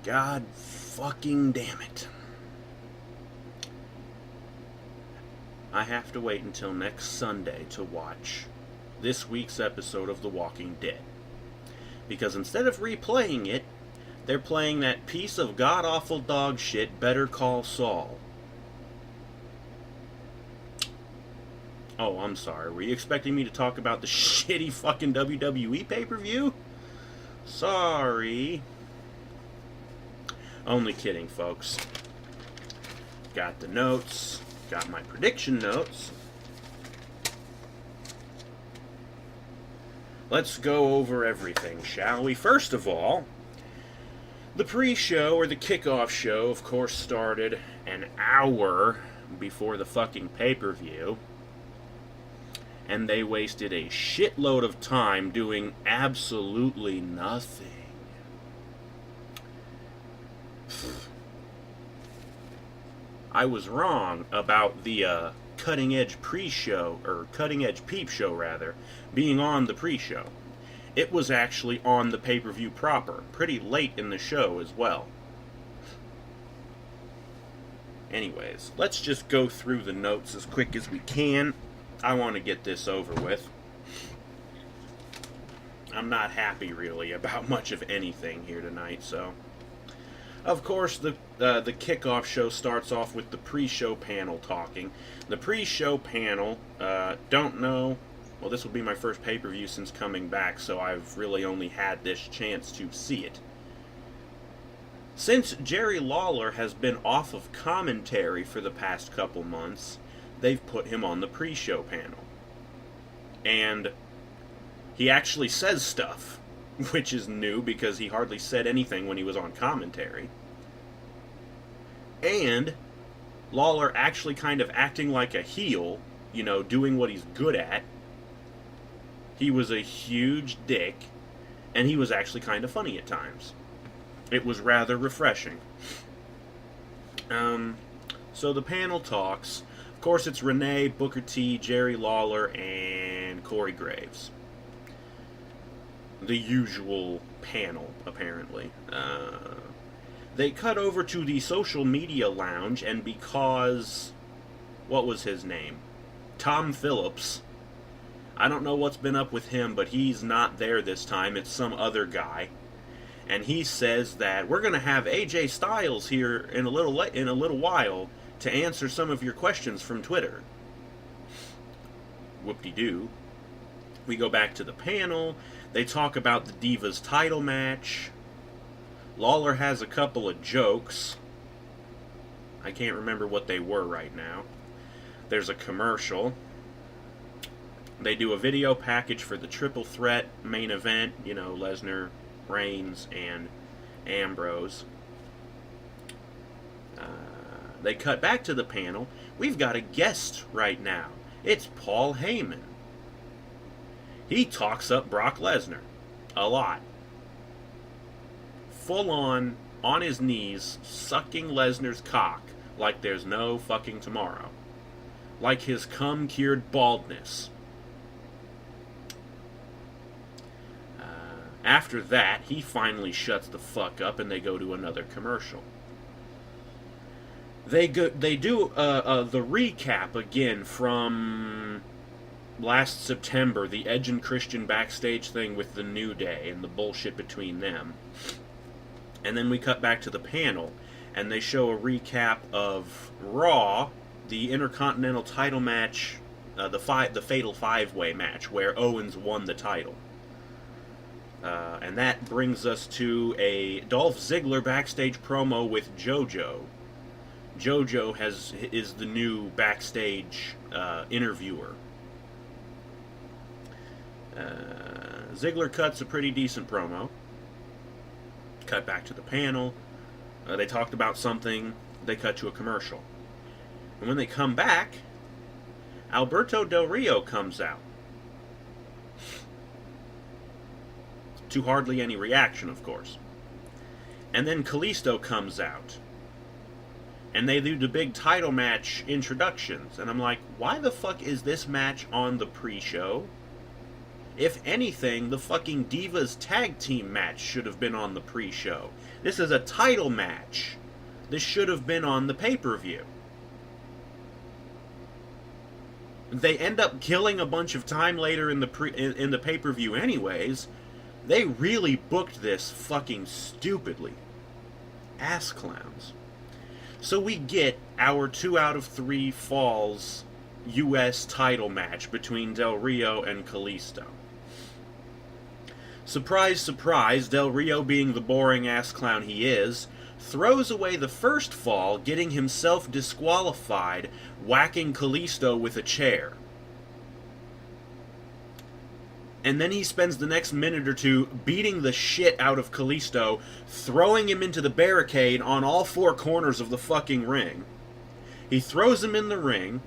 God fucking damn it. I have to wait until next Sunday to watch this week's episode of The Walking Dead. Because instead of replaying it, they're playing that piece of god-awful dog shit, Better Call Saul. Oh, I'm sorry. Were you expecting me to talk about the shitty fucking WWE pay-per-view? Sorry. Only kidding, folks. Got the notes. Got my prediction notes. Let's go over everything, shall we? First of all, the pre-show, or the kickoff show, of course, started an hour before the fucking pay-per-view. And they wasted a shitload of time doing absolutely nothing. I was wrong about the cutting edge pre-show, or cutting edge peep show rather, being on the pre-show. It was actually on the pay-per-view proper, pretty late in the show as well. Anyways, let's just go through the notes as quick as we can. I want to get this over with. I'm not happy really about much of anything here tonight, so... Of course, the kickoff show starts off with the pre-show panel talking. The pre-show panel, don't know... Well, this will be my first pay-per-view since coming back, so I've really only had this chance to see it. Since Jerry Lawler has been off of commentary for the past couple months, they've put him on the pre-show panel. And he actually says stuff, which is new because he hardly said anything when he was on commentary. And Lawler actually kind of acting like a heel, you know, doing what he's good at. He was a huge dick, and he was actually kind of funny at times. It was rather refreshing. So the panel talks. Of course, it's Renee, Booker T, Jerry Lawler, and Corey Graves. The usual panel, apparently. They cut over to the social media lounge, and because... What was his name? Tom Phillips. I don't know what's been up with him, but he's not there this time. It's some other guy. And he says that we're going to have AJ Styles here in a little while to answer some of your questions from Twitter. Whoop-de-doo. We go back to the panel. They talk about the Divas title match. Lawler has a couple of jokes. I can't remember what they were right now. There's a commercial. They do a video package for the triple threat main event. You know, Lesnar, Reigns, and Ambrose. They cut back to the panel. We've got a guest right now. It's Paul Heyman. He talks up Brock Lesnar. A lot. Full on his knees, sucking Lesnar's cock like there's no fucking tomorrow. Like his cum-cured baldness. After that, he finally shuts the fuck up and they go to another commercial. They do the recap again from last September, the Edge and Christian backstage thing with the New Day and the bullshit between them. And then we cut back to the panel, and they show a recap of Raw, the Intercontinental title match, the Fatal 5-Way match, where Owens won the title. And that brings us to a Dolph Ziggler backstage promo with JoJo. JoJo is the new backstage interviewer. Ziggler cuts a pretty decent promo. Cut back to the panel. They talked about something. They cut to a commercial. And when they come back, Alberto Del Rio comes out. To hardly any reaction, of course. And then Kalisto comes out. And they do the big title match introductions. And I'm like, why the fuck is this match on the pre-show? If anything, the fucking Divas tag team match should have been on the pre-show. This is a title match. This should have been on the pay-per-view. They end up killing a bunch of time later in the pay-per-view anyways. They really booked this fucking stupidly. Ass clowns. So we get our 2 out of 3 falls U.S. title match between Del Rio and Kalisto. Surprise, surprise, Del Rio, being the boring ass clown he is, throws away the first fall, getting himself disqualified, whacking Kalisto with a chair. And then he spends the next minute or two beating the shit out of Kalisto, throwing him into the barricade on all 4 corners of the fucking ring. He throws him in the ring.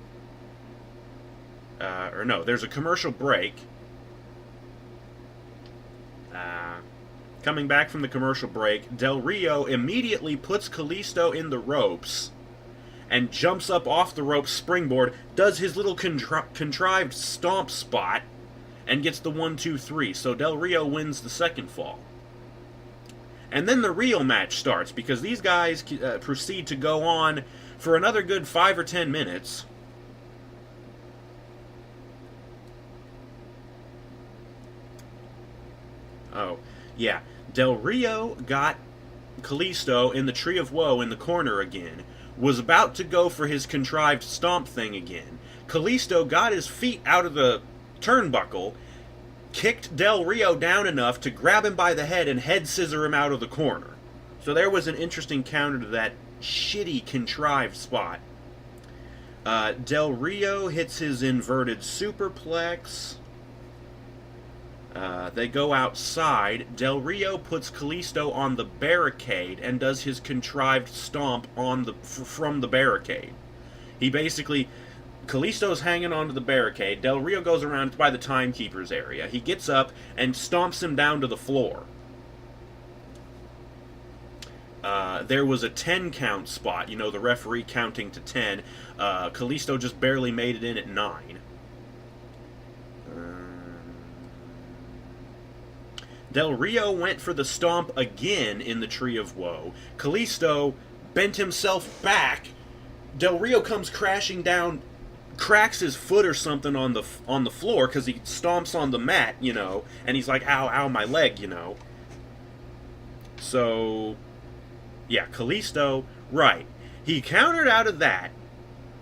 There's a commercial break. Coming back from the commercial break, Del Rio immediately puts Kalisto in the ropes and jumps up off the rope springboard, does his little contrived stomp spot, and gets the 1-2-3. So Del Rio wins the second fall. And then the real match starts, because these guys proceed to go on for another good 5 or 10 minutes. Oh, yeah. Del Rio got Kalisto in the Tree of Woe in the corner again, was about to go for his contrived stomp thing again. Kalisto got his feet out of the turnbuckle, kicked Del Rio down enough to grab him by the head and head scissor him out of the corner. So there was an interesting counter to that shitty contrived spot. Del Rio hits his inverted superplex. They go outside. Del Rio puts Kalisto on the barricade and does his contrived stomp from the barricade. He basically... Kalisto's hanging onto the barricade. Del Rio goes around by the timekeeper's area. He gets up and stomps him down to the floor. There was a 10 count spot, the referee counting to 10. Kalisto just barely made it in at 9. Del Rio went for the stomp again in the Tree of Woe. Kalisto bent himself back. Del Rio comes crashing down, cracks his foot or something on the floor because he stomps on the mat, and he's like, ow, ow, my leg, So, yeah, Kalisto, right. He countered out of that.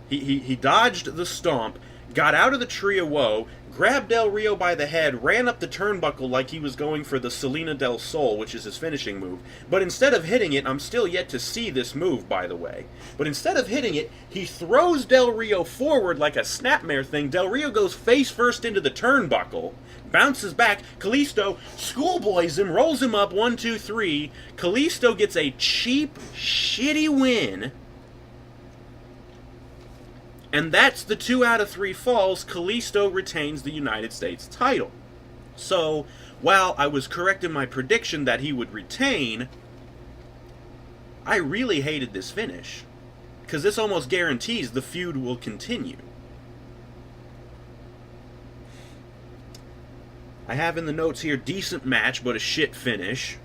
He dodged the stomp, got out of the Tree of Woe, grabbed Del Rio by the head, ran up the turnbuckle like he was going for the Selena del Sol, which is his finishing move. But instead of hitting it, I'm still yet to see this move, by the way. But instead of hitting it, he throws Del Rio forward like a snapmare thing. Del Rio goes face first into the turnbuckle, bounces back. Kalisto schoolboys him, rolls him up, 1, 2, 3. Kalisto gets a cheap, shitty win. And that's the 2 out of 3 falls. Kalisto retains the United States title. So, while I was correct in my prediction that he would retain, I really hated this finish. Because this almost guarantees the feud will continue. I have in the notes here, decent match, but a shit finish.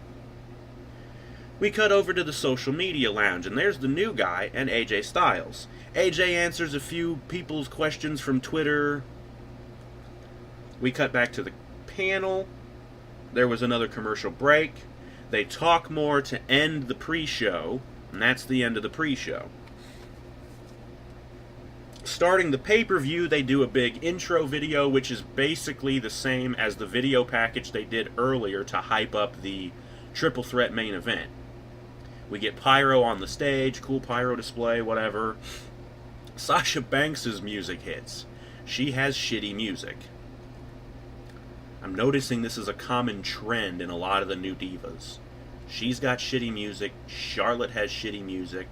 We cut over to the social media lounge, and there's the new guy and AJ Styles. AJ answers a few people's questions from Twitter. We cut back to the panel. There was another commercial break. They talk more to end the pre-show, and that's the end of the pre-show. Starting the pay-per-view, they do a big intro video, which is basically the same as the video package they did earlier to hype up the Triple Threat main event. We get pyro on the stage, cool pyro display, whatever. Sasha Banks' music hits. She has shitty music. I'm noticing this is a common trend in a lot of the new divas. She's got shitty music. Charlotte has shitty music.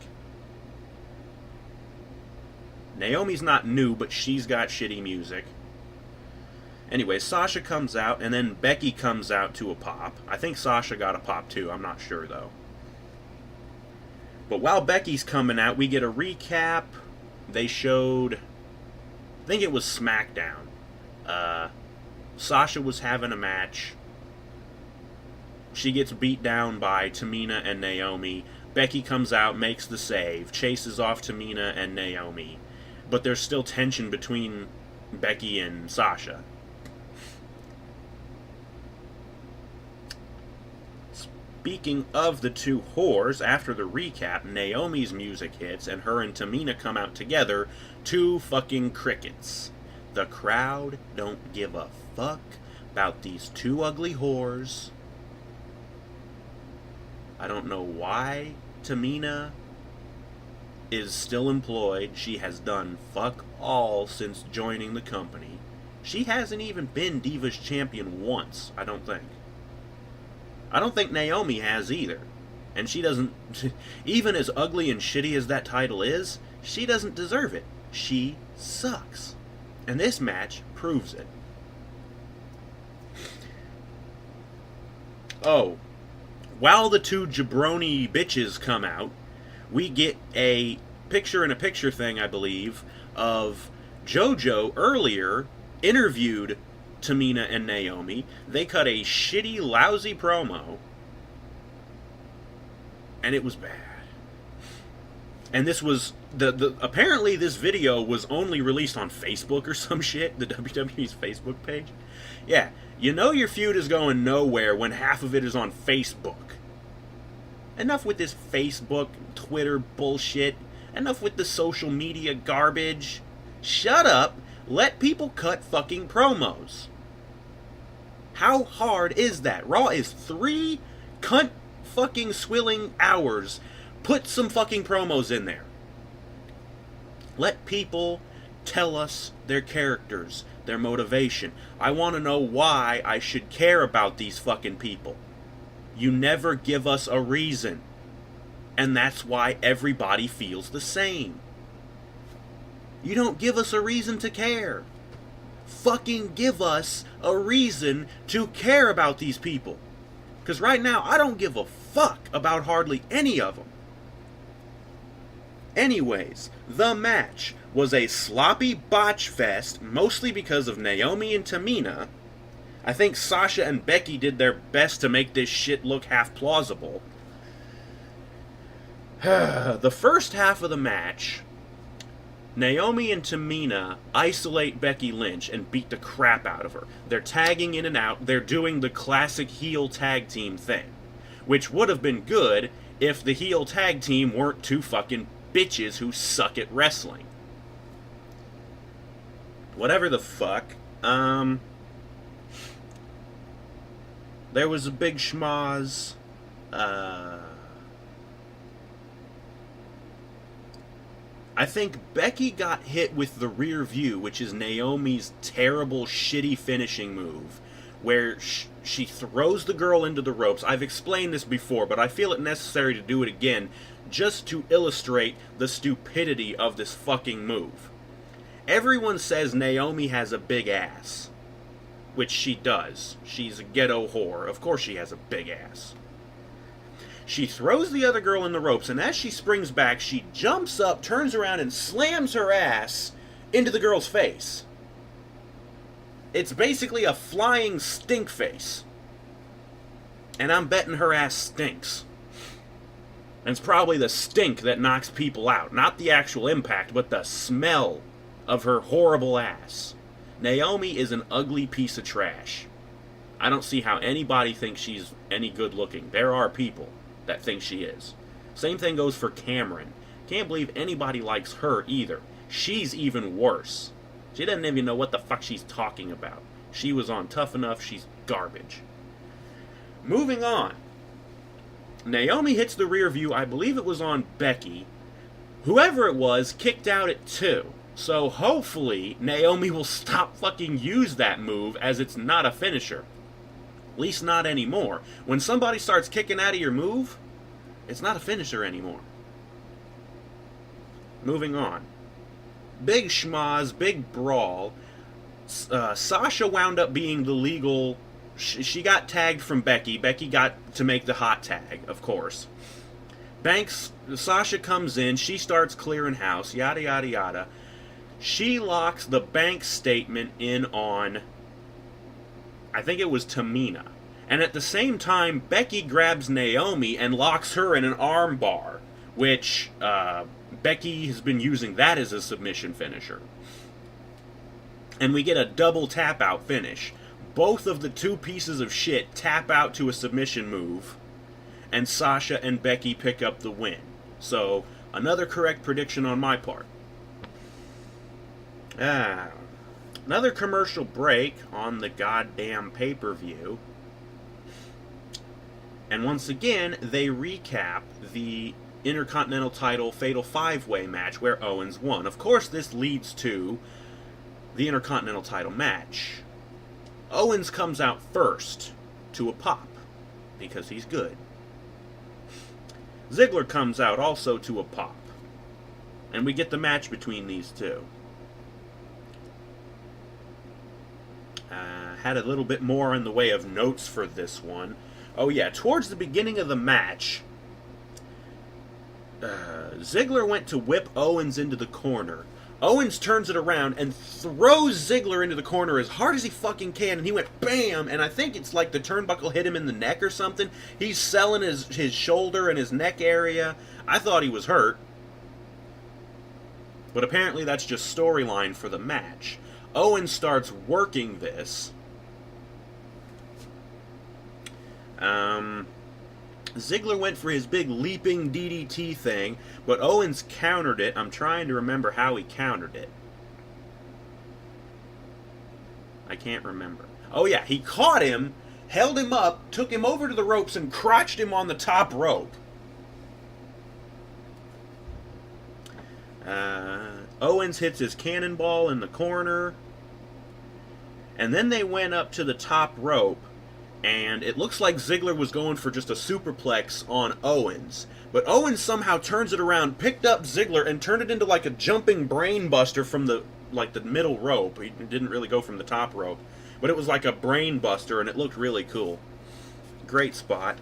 Naomi's not new, but she's got shitty music. Anyway, Sasha comes out, and then Becky comes out to a pop. I think Sasha got a pop too, I'm not sure though. But while Becky's coming out, we get a recap. They showed, I think it was SmackDown. Sasha was having a match. She gets beat down by Tamina and Naomi. Becky comes out, makes the save, chases off Tamina and Naomi. But there's still tension between Becky and Sasha. Speaking of the two whores, after the recap, Naomi's music hits and her and Tamina come out together. Two fucking crickets. The crowd don't give a fuck about these two ugly whores. I don't know why Tamina is still employed. She has done fuck all since joining the company. She hasn't even been Divas Champion once, I don't think. I don't think Naomi has either. And she doesn't, even as ugly and shitty as that title is, she doesn't deserve it. She sucks. And this match proves it. Oh, while the two jabroni bitches come out, we get a picture-in-a-picture thing, I believe, of JoJo earlier interviewed Tamina and Naomi. They cut a shitty, lousy promo, and it was bad. And this was apparently this video was only released on Facebook or some shit, the WWE's Facebook page. Yeah, you know your feud is going nowhere when half of it is on Facebook. Enough with this Facebook, Twitter bullshit. Enough with the social media garbage. Shut up. Let people cut fucking promos. How hard is that? Raw is 3 cunt fucking swilling hours. Put some fucking promos in there. Let people tell us their characters, their motivation. I want to know why I should care about these fucking people. You never give us a reason. And that's why everybody feels the same. You don't give us a reason to care. Fucking give us a reason to care about these people. Because right now, I don't give a fuck about hardly any of them. Anyways, the match was a sloppy botch fest, mostly because of Naomi and Tamina. I think Sasha and Becky did their best to make this shit look half plausible. The first half of the match, Naomi and Tamina isolate Becky Lynch and beat the crap out of her. They're tagging in and out. They're doing the classic heel tag team thing, which would have been good if the heel tag team weren't two fucking bitches who suck at wrestling. Whatever the fuck. There was a big schmoz. I think Becky got hit with the rear view, which is Naomi's terrible, shitty finishing move, where she throws the girl into the ropes. I've explained this before, but I feel it necessary to do it again, just to illustrate the stupidity of this fucking move. Everyone says Naomi has a big ass, which she does. She's a ghetto whore. Of course she has a big ass. She throws the other girl in the ropes, and as she springs back, she jumps up, turns around, and slams her ass into the girl's face. It's basically a flying stink face. And I'm betting her ass stinks. And it's probably the stink that knocks people out. Not the actual impact, but the smell of her horrible ass. Naomi is an ugly piece of trash. I don't see how anybody thinks she's any good looking. There are people that think she is. Same thing goes for Cameron. Can't believe anybody likes her either. She's even worse. She doesn't even know what the fuck she's talking about. She was on Tough Enough. She's garbage. Moving on. Naomi hits the rear view. I believe it was on Becky. Whoever it was kicked out at 2. So hopefully Naomi will stop fucking use that move, as it's not a finisher. At least not anymore. When somebody starts kicking out of your move, it's not a finisher anymore. Moving on. Big schmoz, big brawl. Sasha wound up being the legal... She got tagged from Becky. Becky got to make the hot tag, of course. Sasha comes in. She starts clearing house. Yada, yada, yada. She locks the bank statement in on I think it was Tamina. And at the same time, Becky grabs Naomi and locks her in an arm bar, which Becky has been using that as a submission finisher. And we get a double tap-out finish. Both of the two pieces of shit tap out to a submission move, and Sasha and Becky pick up the win. So, another correct prediction on my part. Another commercial break on the goddamn pay-per-view. And once again, they recap the Intercontinental title Fatal 5-Way match where Owens won. Of course, this leads to the Intercontinental title match. Owens comes out first to a pop, because he's good. Ziggler comes out also to a pop. And we get the match between these two. Had a little bit more in the way of notes for this one. Oh yeah, towards the beginning of the match, Ziggler went to whip Owens into the corner. Owens turns it around and throws Ziggler into the corner as hard as he fucking can, and he went BAM! And I think it's like the turnbuckle hit him in the neck or something. He's selling his shoulder and his neck area. I thought he was hurt. But apparently that's just storyline for the match. Owens starts working this. Ziggler went for his big leaping DDT thing, but Owens countered it. I'm trying to remember how he countered it. I can't remember. Oh yeah, he caught him, held him up, took him over to the ropes, and crotched him on the top rope. Owens hits his cannonball in the corner. And then they went up to the top rope. And it looks like Ziggler was going for just a superplex on Owens. But Owens somehow turns it around, picked up Ziggler, and turned it into like a jumping brain buster from the middle rope. He didn't really go from the top rope. But it was like a brain buster, and it looked really cool. Great spot.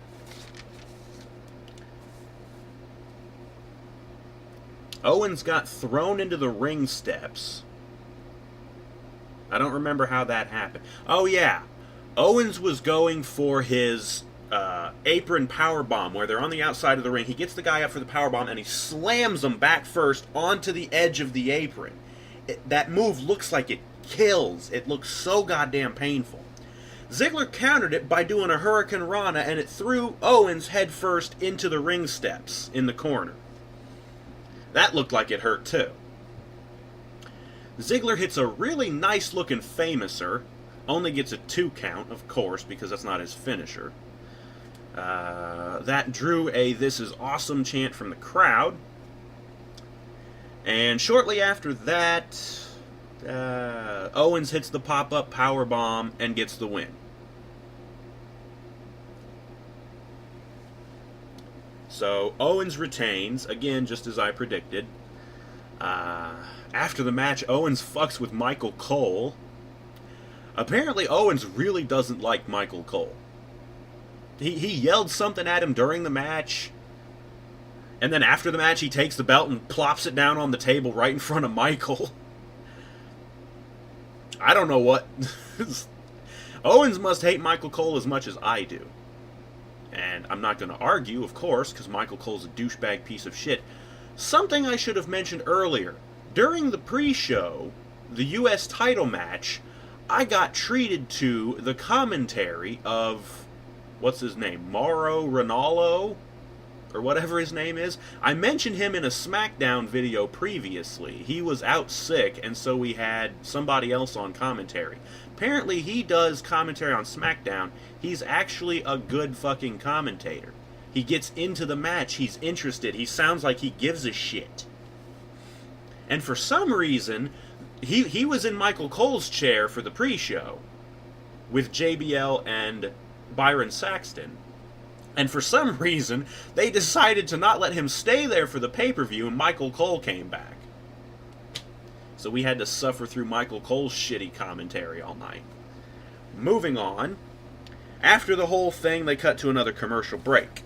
Owens got thrown into the ring steps. I don't remember how that happened. Oh yeah. Owens was going for his apron powerbomb, where they're on the outside of the ring. He gets the guy up for the powerbomb, and he slams him back first onto the edge of the apron. That move looks like it kills. It looks so goddamn painful. Ziggler countered it by doing a Hurricane Rana, and it threw Owens head first into the ring steps in the corner. That looked like it hurt too. Ziggler hits a really nice-looking Famouser. Only gets a 2 count, of course, because that's not his finisher. That drew a "This is awesome" chant from the crowd. And shortly after that, Owens hits the pop-up powerbomb and gets the win. So Owens retains, again, just as I predicted. After the match, Owens fucks with Michael Cole. Apparently, Owens really doesn't like Michael Cole. He yelled something at him during the match, and then after the match, he takes the belt and plops it down on the table right in front of Michael. I don't know what. Owens must hate Michael Cole as much as I do. And I'm not going to argue, of course, because Michael Cole's a douchebag piece of shit. Something I should have mentioned earlier. During the pre-show, the U.S. title match, I got treated to the commentary of, what's his name, Mauro Ranallo? Or whatever his name is. I mentioned him in a SmackDown video previously. He was out sick, and so we had somebody else on commentary. Apparently he does commentary on SmackDown. He's actually a good fucking commentator. He gets into the match, he's interested, he sounds like he gives a shit. And for some reason, he was in Michael Cole's chair for the pre-show with JBL and Byron Saxton. And for some reason, they decided to not let him stay there for the pay-per-view, and Michael Cole came back. So we had to suffer through Michael Cole's shitty commentary all night. Moving on. After the whole thing, they cut to another commercial break.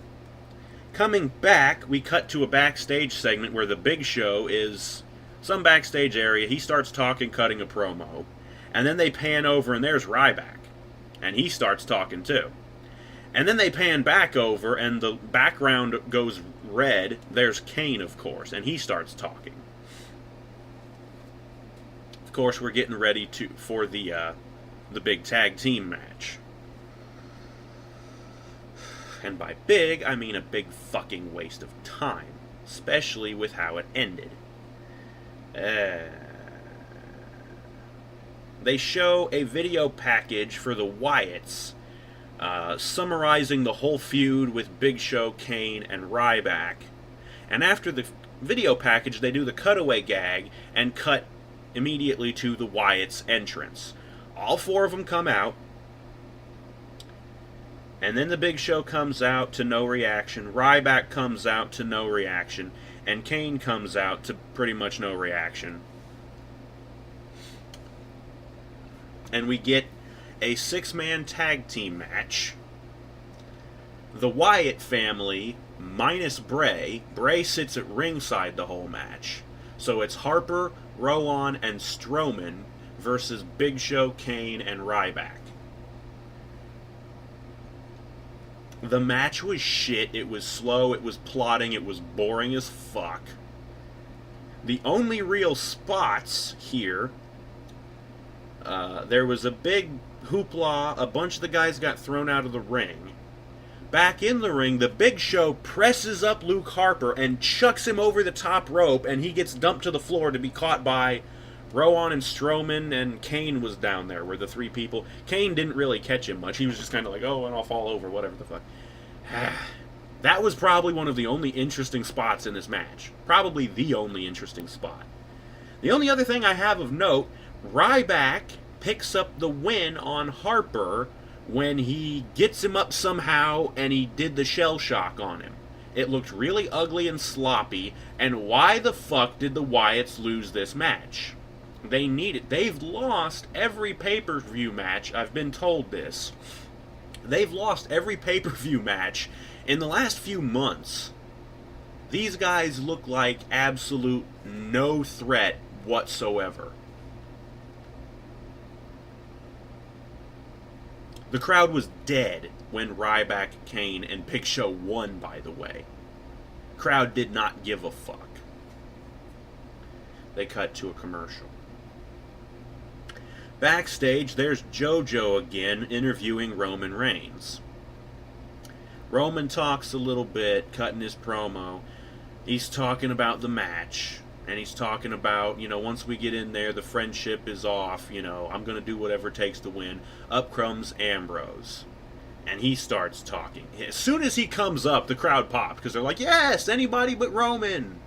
Coming back, we cut to a backstage segment where the Big Show is some backstage area. He starts talking, cutting a promo. And then they pan over, and there's Ryback. And he starts talking too. And then they pan back over, and the background goes red. There's Kane, of course, and he starts talking. Of course, we're getting ready for the big tag team match. And by big, I mean a big fucking waste of time, especially with how it ended. They show a video package for the Wyatts, summarizing the whole feud with Big Show, Kane, and Ryback. And after the video package, they do the cutaway gag and cut immediately to the Wyatts' entrance. All four of them come out, and then the Big Show comes out to no reaction, Ryback comes out to no reaction, and Kane comes out to pretty much no reaction. And we get a 6-man tag team match. The Wyatt family, minus Bray. Bray sits at ringside the whole match. So it's Harper, Rowan, and Strowman versus Big Show, Kane, and Ryback. The match was shit. It was slow, it was plotting, it was boring as fuck. The only real spots here, there was a big hoopla, a bunch of the guys got thrown out of the ring. Back in the ring, the Big Show presses up Luke Harper and chucks him over the top rope, and he gets dumped to the floor to be caught by Rowan and Strowman, and Kane was down there, were the three people. Kane didn't really catch him much. He was just kind of like, oh, and I'll fall over, whatever the fuck. That was probably one of the only interesting spots in this match. Probably the only interesting spot. The only other thing I have of note, Ryback picks up the win on Harper when he gets him up somehow and he did the shell shock on him. It looked really ugly and sloppy, and why the fuck did the Wyatts lose this match? They need it. They've lost every pay-per-view match. I've been told this. They've lost every pay-per-view match in the last few months. These guys look like absolute no threat whatsoever. The crowd was dead when Ryback, Kane, and Big Show won, by the way. Crowd did not give a fuck. They cut to a commercial. Backstage, there's JoJo again interviewing Roman Reigns. Roman talks a little bit, cutting his promo. He's talking about the match. And he's talking about, once we get in there, the friendship is off. I'm going to do whatever it takes to win. Up comes Ambrose. And he starts talking. As soon as he comes up, the crowd pops. Because they're like, yes, anybody but Roman.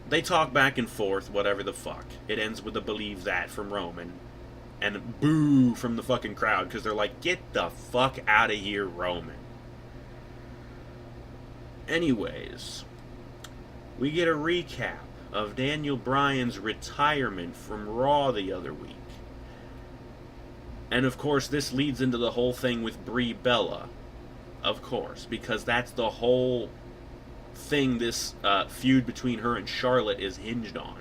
They talk back and forth, whatever the fuck. It ends with a believe that from Roman. And boo from the fucking crowd. Because they're like, get the fuck out of here, Roman. Anyways, we get a recap of Daniel Bryan's retirement from Raw the other week. And of course, this leads into the whole thing with Brie Bella. Of course, because that's the whole thing this feud between her and Charlotte is hinged on.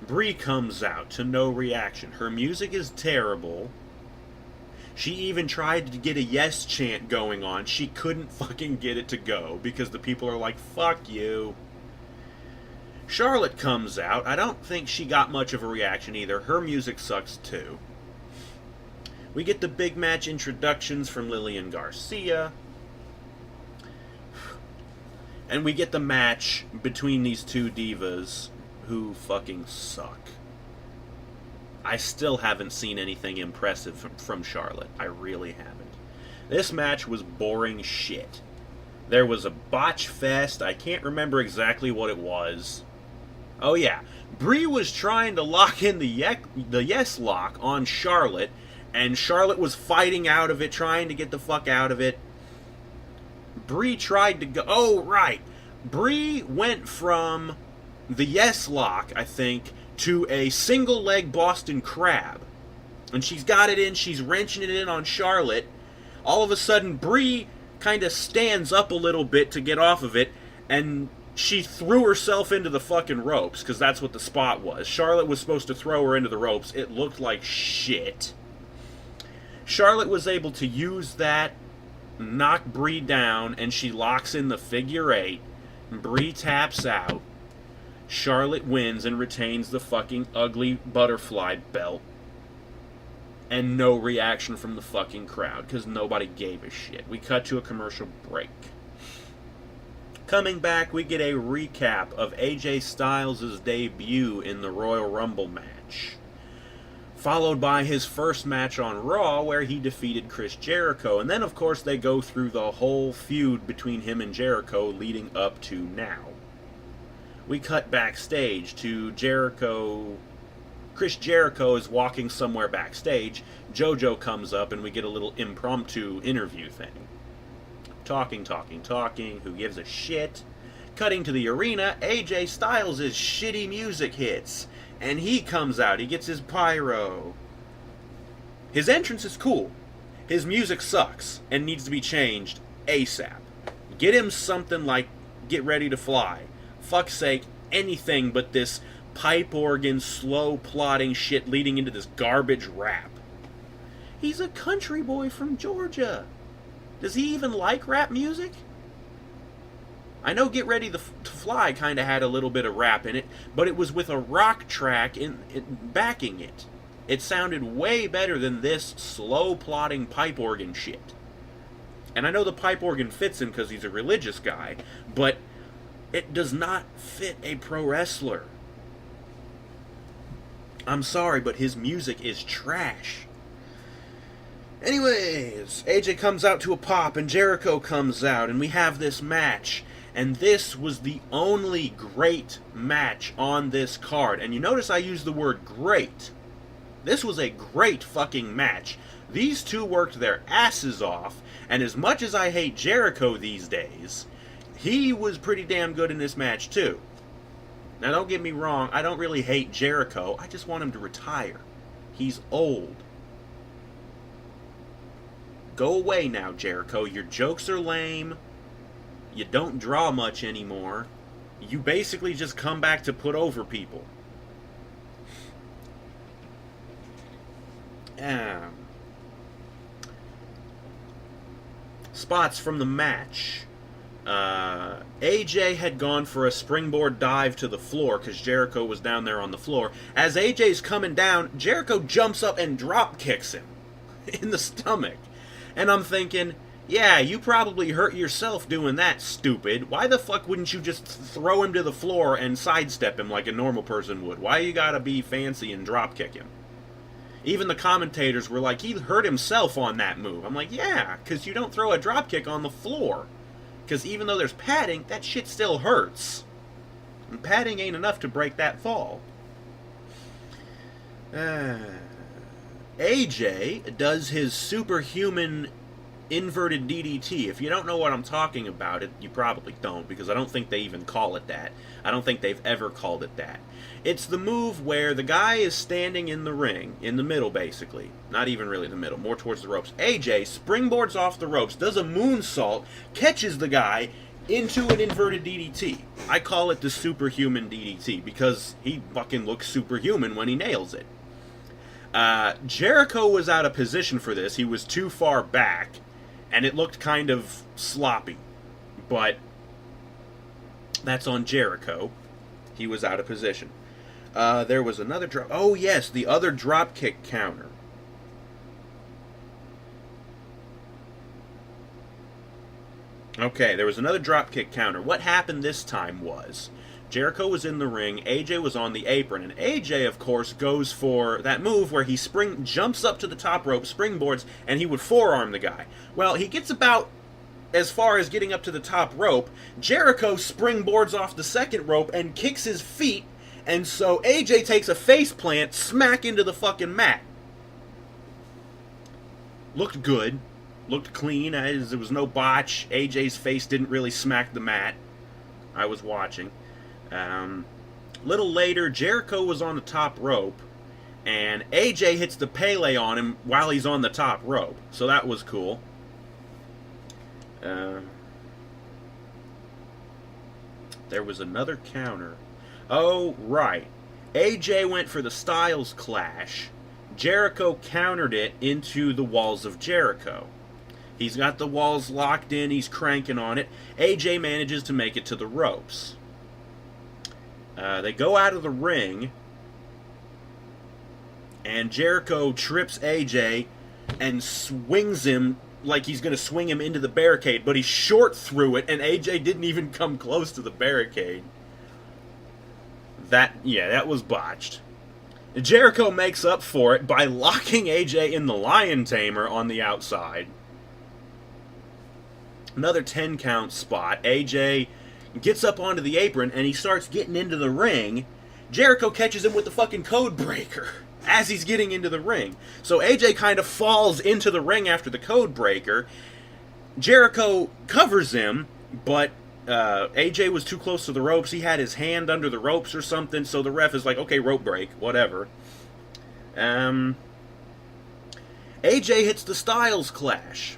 Brie comes out to no reaction. Her music is terrible. She even tried to get a yes chant going on. She couldn't fucking get it to go because the people are like, fuck you. Charlotte comes out. I don't think she got much of a reaction either. Her music sucks too. We get the big match introductions from Lillian Garcia. And we get the match between these two divas who fucking suck. I still haven't seen anything impressive from Charlotte. I really haven't. This match was boring shit. There was a botch fest. I can't remember exactly what it was. Oh yeah, Brie was trying to lock in the yes lock on Charlotte, and Charlotte was fighting out of it, trying to get the fuck out of it. Brie tried to go... Oh, right. Brie went from the yes lock, I think, to a single leg Boston Crab. And she's got it in, she's wrenching it in on Charlotte. All of a sudden, Brie kind of stands up a little bit to get off of it, and She threw herself into the fucking ropes, because that's what the spot was. Charlotte was supposed to throw her into the ropes. It looked like shit. Charlotte was able to use that, knock Brie down, and she locks in the figure 8. Brie taps out. Charlotte wins and retains the fucking ugly butterfly belt. And no reaction from the fucking crowd, because nobody gave a shit. We cut to a commercial break. Coming back, we get a recap of AJ Styles' debut in the Royal Rumble match, followed by his first match on Raw, where he defeated Chris Jericho. And then, of course, they go through the whole feud between him and Jericho leading up to now. We cut backstage to Jericho. Chris Jericho is walking somewhere backstage. JoJo comes up, and we get a little impromptu interview thing. Talking. Who gives a shit? Cutting to the arena, AJ Styles' shitty music hits. And he comes out. He gets his pyro. His entrance is cool. His music sucks and needs to be changed ASAP. Get him something like Get Ready to Fly. Fuck's sake, anything but this pipe organ, slow plotting shit leading into this garbage rap. He's a country boy from Georgia. Does he even like rap music? I know Get Ready to Fly kind of had a little bit of rap in it, but it was with a rock track backing it. It sounded way better than this slow plotting pipe organ shit. And I know the pipe organ fits him because he's a religious guy, but it does not fit a pro wrestler. I'm sorry, but his music is trash. Anyways, AJ comes out to a pop, and Jericho comes out, and we have this match. And this was the only great match on this card. And you notice I use the word great. This was a great fucking match. These two worked their asses off, and as much as I hate Jericho these days, he was pretty damn good in this match too. Now don't get me wrong, I don't really hate Jericho, I just want him to retire. He's old. Go away now, Jericho. Your jokes are lame. You don't draw much anymore. You basically just come back to put over people. Spots from the match. AJ had gone for a springboard dive to the floor because Jericho was down there on the floor. As AJ's coming down, Jericho jumps up and drop kicks him in the stomach. And I'm thinking, yeah, you probably hurt yourself doing that, stupid. Why the fuck wouldn't you just throw him to the floor and sidestep him like a normal person would? Why you gotta be fancy and drop kick him? Even the commentators were like, he hurt himself on that move. I'm like, yeah, because you don't throw a drop kick on the floor. Because even though there's padding, that shit still hurts. And padding ain't enough to break that fall. AJ does his superhuman inverted DDT. If you don't know what I'm talking about, you probably don't, because I don't think they even call it that. I don't think they've ever called it that. It's the move where the guy is standing in the ring, in the middle basically. Not even really the middle, more towards the ropes. AJ springboards off the ropes, does a moonsault, catches the guy into an inverted DDT. I call it the superhuman DDT, because he fucking looks superhuman when he nails it. Jericho was out of position for this. He was too far back, and it looked kind of sloppy. But that's on Jericho. He was out of position. There was another drop. Oh, yes, the other drop kick counter. Okay, there was another drop kick counter. What happened this time was Jericho was in the ring, AJ was on the apron, and AJ, of course, goes for that move where he jumps up to the top rope, springboards, and he would forearm the guy. Well, he gets about as far as getting up to the top rope. Jericho springboards off the second rope and kicks his feet, and so AJ takes a face plant smack into the fucking mat. Looked good. Looked clean, as there was no botch. AJ's face didn't really smack the mat. I was watching. Little later, Jericho was on the top rope, and AJ hits the Pele on him while he's on the top rope. So that was cool. There was another counter. Oh, right. AJ went for the Styles Clash. Jericho countered it into the Walls of Jericho. He's got the walls locked in. He's cranking on it. AJ manages to make it to the ropes. They go out of the ring. And Jericho trips AJ and swings him like he's going to swing him into the barricade. But he's short through it, and AJ didn't even come close to the barricade. That was botched. Jericho makes up for it by locking AJ in the Lion Tamer on the outside. Another 10 count spot. AJ gets up onto the apron and he starts getting into the ring. Jericho catches him with the fucking code breaker as he's getting into the ring. So AJ kind of falls into the ring after the code breaker. Jericho covers him, but AJ was too close to the ropes. He had his hand under the ropes or something, so the ref is like, okay, rope break, whatever. AJ hits the Styles Clash,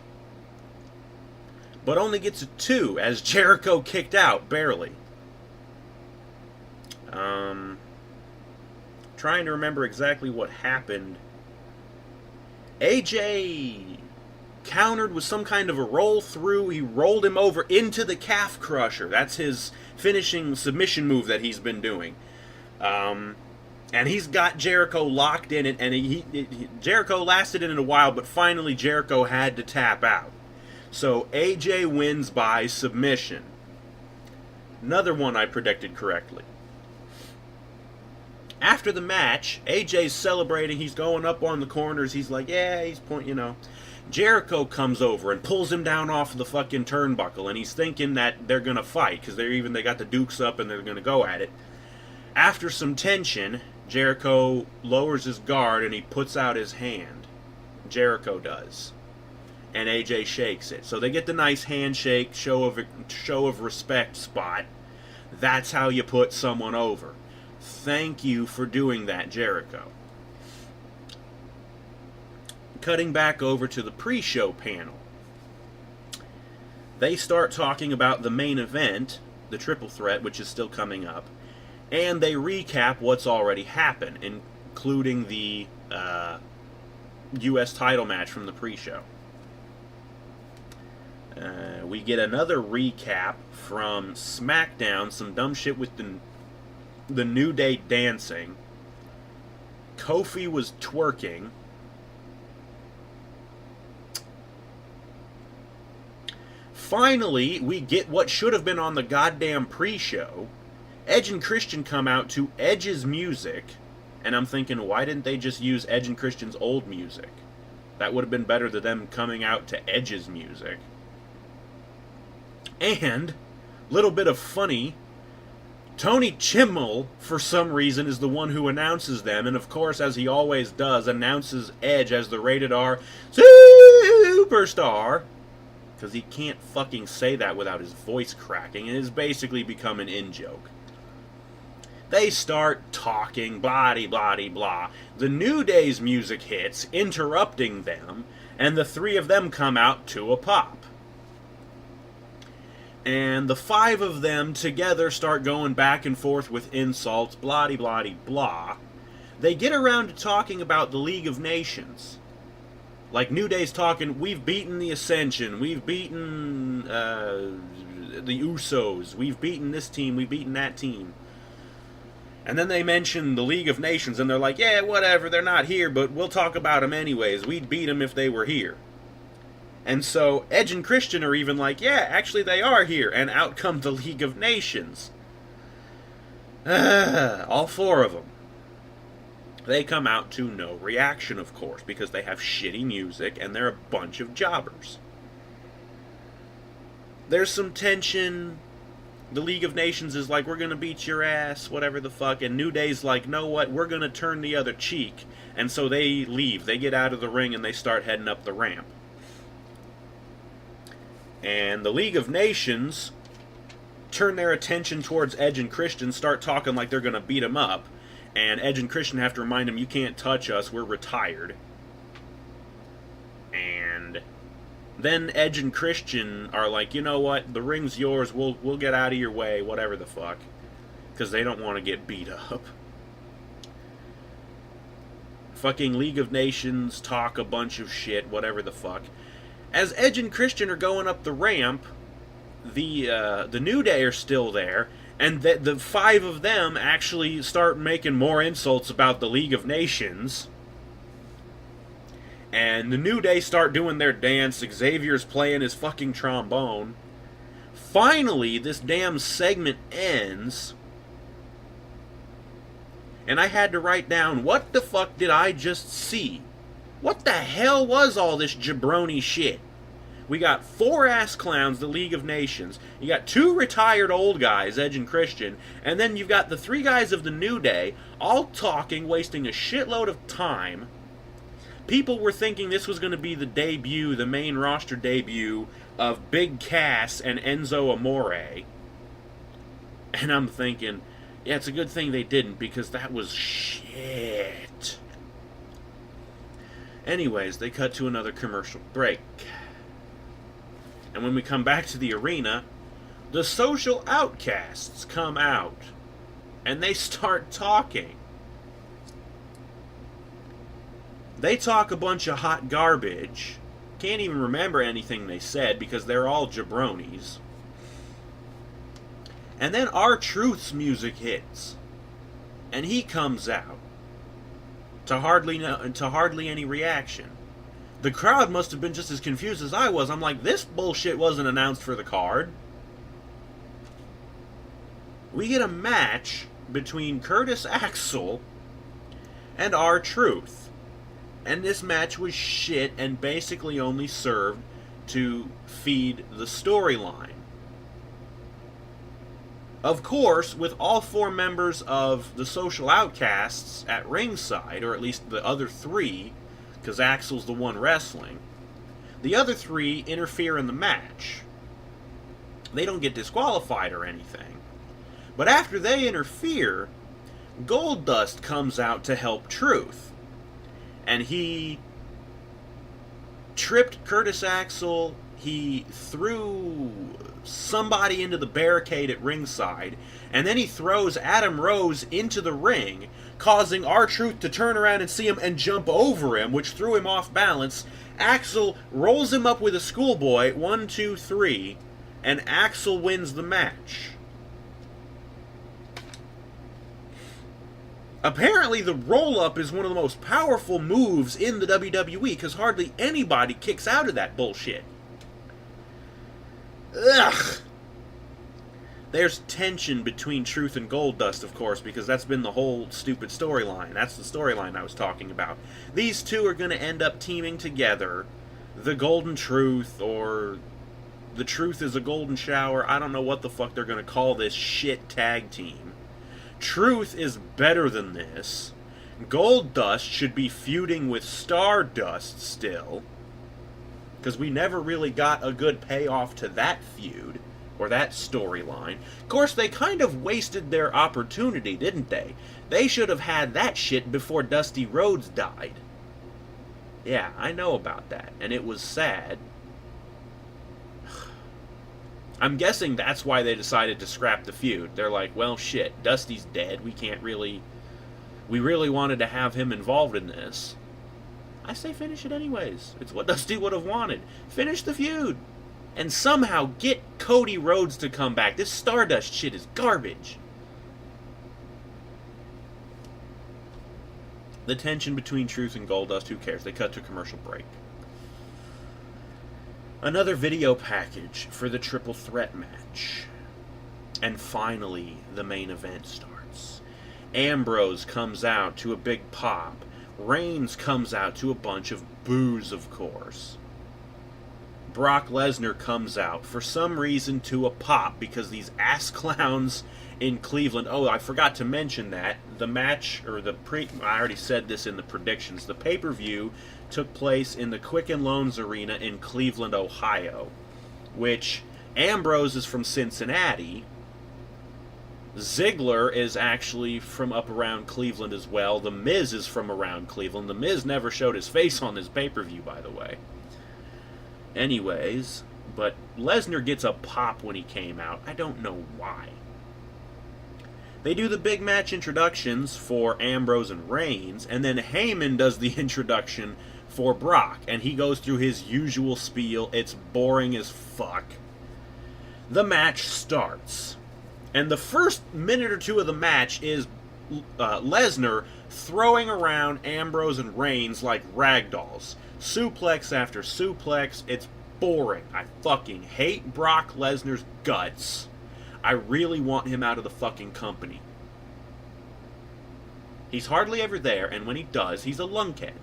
but only gets a 2 as Jericho kicked out, barely. Trying to remember exactly what happened. AJ countered with some kind of a roll through. He rolled him over into the calf crusher. That's his finishing submission move that he's been doing. And he's got Jericho locked in it, and Jericho lasted in it a while, but finally Jericho had to tap out. So AJ wins by submission. Another one I predicted correctly. After the match, AJ's celebrating. He's going up on the corners. He's like, yeah, he's pointing, Jericho comes over and pulls him down off the fucking turnbuckle, and he's thinking that they're going to fight, because they got the dukes up and they're going to go at it. After some tension, Jericho lowers his guard and he puts out his hand. Jericho does. And AJ shakes it. So they get the nice handshake, show of respect spot. That's how you put someone over. Thank you for doing that, Jericho. Cutting back over to the pre-show panel. They start talking about the main event, the triple threat, which is still coming up. And they recap what's already happened, including the U.S. title match from the pre-show. We get another recap from SmackDown, some dumb shit with the New Day dancing. Kofi was twerking. Finally, we get what should have been on the goddamn pre-show. Edge and Christian come out to Edge's music, and I'm thinking, why didn't they just use Edge and Christian's old music? That would have been better than them coming out to Edge's music. And, little bit of funny, Tony Chimel, for some reason, is the one who announces them, and of course, as he always does, announces Edge as the rated R superstar, because he can't fucking say that without his voice cracking, and it's basically become an in-joke. They start talking, blah-de-blah-de-blah. The New Day's music hits, interrupting them, and the three of them come out to a pop. And the five of them together start going back and forth with insults, blah-de-blah-de-blah. They get around to talking about the League of Nations. Like New Day's talking, we've beaten the Ascension, we've beaten the Usos, we've beaten this team, we've beaten that team. And then they mention the League of Nations, and they're like, yeah, whatever, they're not here, but we'll talk about them anyways. We'd beat them if they were here. And so Edge and Christian are even like, yeah, actually they are here. And out come the League of Nations. All four of them. They come out to no reaction, of course, because they have shitty music and they're a bunch of jobbers. There's some tension. The League of Nations is like, we're going to beat your ass, whatever the fuck. And New Day's like, know what, we're going to turn the other cheek. And so they leave. They get out of the ring and they start heading up the ramp. And the League of Nations turn their attention towards Edge and Christian, start talking like they're going to beat them up. And Edge and Christian have to remind him, you can't touch us, we're retired. And Then Edge and Christian are like, you know what, the ring's yours, we'll get out of your way, whatever the fuck. Because they don't want to get beat up. Fucking League of Nations talk a bunch of shit, whatever the fuck. As Edge and Christian are going up the ramp, the New Day are still there, and the five of them actually start making more insults about the League of Nations. And the New Day start doing their dance. Xavier's playing his fucking trombone. Finally, this damn segment ends. And I had to write down, what the fuck did I just see? What the hell was all this jabroni shit? We got 4 ass clowns, the League of Nations. You got 2 retired old guys, Edge and Christian. And then you've got the 3 guys of the New Day, all talking, wasting a shitload of time. People were thinking this was going to be the debut, the main roster debut of Big Cass and Enzo Amore. And I'm thinking, yeah, it's a good thing they didn't, because that was shit. Anyways, they cut to another commercial break. And when we come back to the arena, the social outcasts come out. And they start talking. They talk a bunch of hot garbage. Can't even remember anything they said because they're all jabronis. And then R-Truth's music hits. And he comes out. To hardly any reaction. The crowd must have been just as confused as I was. I'm like, this bullshit wasn't announced for the card. We get a match between Curtis Axel and R-Truth. And this match was shit and basically only served to feed the storyline. Of course, with all 4 members of the Social Outcasts at ringside, or at least the other 3, because Axel's the one wrestling, the other 3 interfere in the match. They don't get disqualified or anything. But after they interfere, Goldust comes out to help Truth. And he tripped Curtis Axel, he threw somebody into the barricade at ringside, and then he throws Adam Rose into the ring, causing R-Truth to turn around and see him and jump over him, which threw him off balance. Axel rolls him up with a schoolboy, 1, 2, 3, and Axel wins the match. Apparently, the roll-up is one of the most powerful moves in the WWE, because hardly anybody kicks out of that bullshit. Ugh! There's tension between Truth and Goldust, of course, because that's been the whole stupid storyline. That's the storyline I was talking about. These two are going to end up teaming together. The Golden Truth, or the Truth is a Golden Shower. I don't know what the fuck they're going to call this shit tag team. Truth is better than this. Goldust should be feuding with Stardust still, because we never really got a good payoff to that feud, or that storyline. Of course, they kind of wasted their opportunity, didn't they? They should have had that shit before Dusty Rhodes died. Yeah, I know about that, and it was sad. I'm guessing that's why they decided to scrap the feud. They're like, well, shit, Dusty's dead. We really wanted to have him involved in this. I say finish it anyways. It's what Dusty would have wanted. Finish the feud. And somehow get Cody Rhodes to come back. This Stardust shit is garbage. The tension between Truth and Goldust, who cares? They cut to commercial break. Another video package for the triple threat match. And finally, the main event starts. Ambrose comes out to a big pop. Reigns comes out to a bunch of boos, of course. Brock Lesnar comes out, for some reason, to a pop, because these ass clowns in Cleveland... Oh, I forgot to mention that. The match, or I already said this in the predictions. The pay-per-view took place in the Quicken Loans Arena in Cleveland, Ohio, which Ambrose is from Cincinnati. Ziggler is actually from up around Cleveland as well. The Miz is from around Cleveland. The Miz never showed his face on this pay-per-view, by the way. Anyways, but Lesnar gets a pop when he came out. I don't know why. They do the big match introductions for Ambrose and Reigns, and then Heyman does the introduction for Brock, and he goes through his usual spiel. It's boring as fuck. The match starts, and the first minute or two of the match is Lesnar throwing around Ambrose and Reigns like ragdolls. Suplex after suplex. It's boring. I fucking hate Brock Lesnar's guts. I really want him out of the fucking company. He's hardly ever there, and when he does, he's a lunkhead.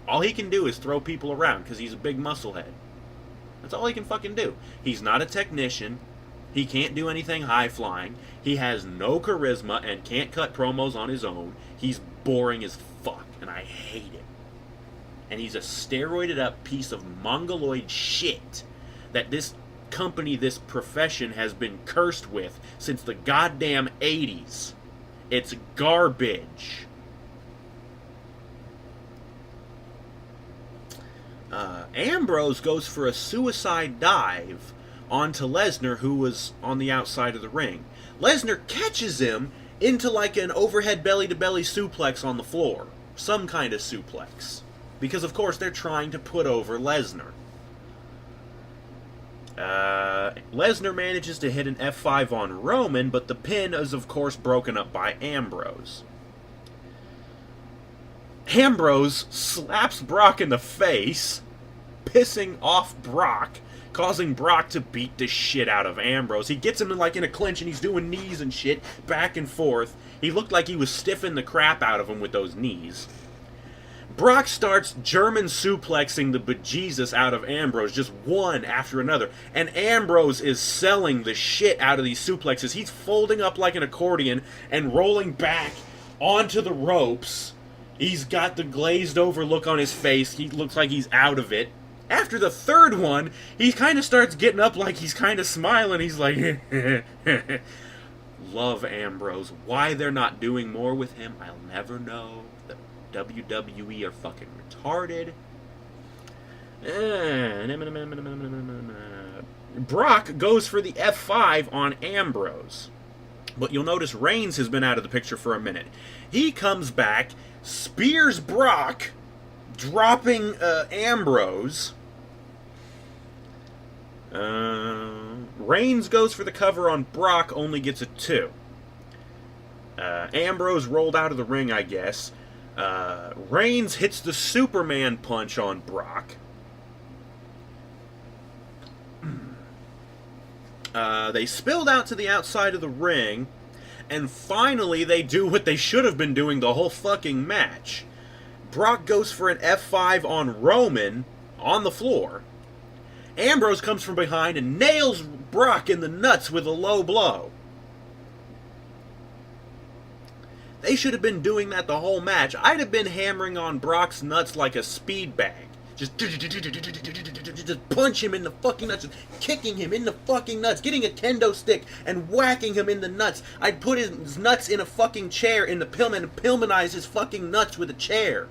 All he can do is throw people around because he's a big musclehead. That's all he can fucking do. He's not a technician. He can't do anything high-flying. He has no charisma and can't cut promos on his own. He's boring as fuck, and I hate it. And he's a steroided-up piece of mongoloid shit that this company, this profession, has been cursed with since the goddamn 80s. It's garbage. Ambrose goes for a suicide dive onto Lesnar, who was on the outside of the ring. Lesnar catches him into like an overhead belly-to-belly suplex on the floor. Some kind of suplex. Because, of course, they're trying to put over Lesnar. Lesnar manages to hit an F5 on Roman, but the pin is, of course, broken up by Ambrose. Ambrose slaps Brock in the face, pissing off Brock, causing Brock to beat the shit out of Ambrose. He gets him in a clinch, and he's doing knees and shit, back and forth. He looked like he was stiffing the crap out of him with those knees. Brock starts German suplexing the bejesus out of Ambrose, just one after another. And Ambrose is selling the shit out of these suplexes. He's folding up like an accordion and rolling back onto the ropes. He's got the glazed over look on his face. He looks like he's out of it. After the third one, he kind of starts getting up like he's kind of smiling. He's like, love Ambrose. Why they're not doing more with him, I'll never know. The WWE are fucking retarded. Brock goes for the F5 on Ambrose. But you'll notice Reigns has been out of the picture for a minute. He comes back, spears Brock, dropping Ambrose. Reigns goes for the cover on Brock, only gets a 2. Ambrose rolled out of the ring, I guess. Reigns hits the Superman punch on Brock. They spilled out to the outside of the ring, and finally they do what they should have been doing the whole fucking match. Brock goes for an F5 on Roman on the floor. Ambrose comes from behind and nails Brock in the nuts with a low blow. They should have been doing that the whole match. I'd have been hammering on Brock's nuts like a speed bag. Just punch him in the fucking nuts, kicking him in the fucking nuts, getting a kendo stick and whacking him in the nuts. I'd put his nuts in a fucking chair in the Pillman and Pillmanize his fucking nuts with a chair.